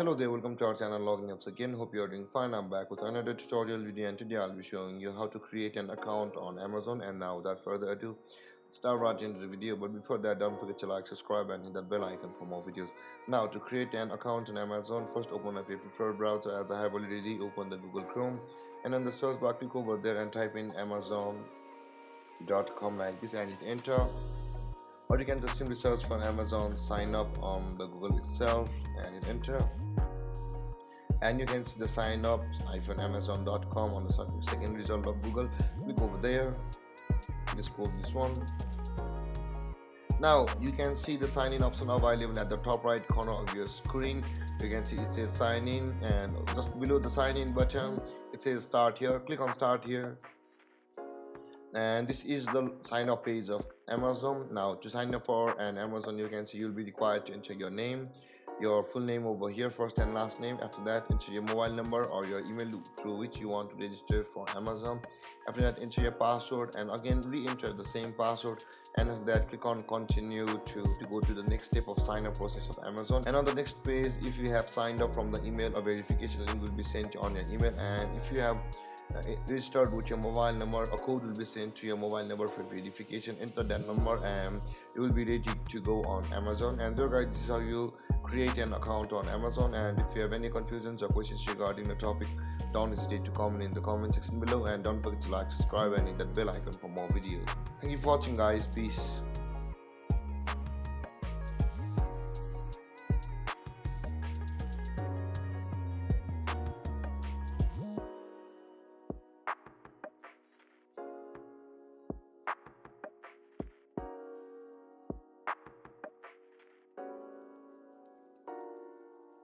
Hello there, welcome to our channel Logging Apps again. Hope you are doing fine. I'm back with another tutorial video, and today I'll be showing you how to create an account on Amazon. And now without further ado, let's start right into the video. But before that, don't forget to like, subscribe and hit that bell icon for more videos. Now to create an account on Amazon, first open up your preferred browser, as I have already opened the Google Chrome, and on the search bar click over there and type in amazon.com like this and hit enter, or you can just simply search for Amazon sign up on the Google itself and hit enter, and you can see the sign up amazon.com on the second result of Google. Click over there, just code this one. Now you can see the sign in option available at the top right corner of your screen. You can see it says sign in, and just below the sign in button it says start here. Click on start here, and this is the sign up page of Amazon. Now to sign up for an Amazon, you can see you'll be required to enter your name, your full name over here, first and last name. After that, enter your mobile number or your email through which you want to register for Amazon. After that, enter your password and again re-enter the same password, and after that click on continue to go to the next step of sign up process of Amazon. And on the next page, if you have signed up from the email, a verification link will be sent on your email, and if you have registered with your mobile number, a code will be sent to your mobile number for verification. Enter that number and you will be ready to go on Amazon. And there guys, this is how you create an account on Amazon. And if you have any confusions or questions regarding the topic, don't hesitate to comment in the comment section below, and don't forget to like, subscribe and hit that bell icon for more videos. Thank you for watching guys. Peace.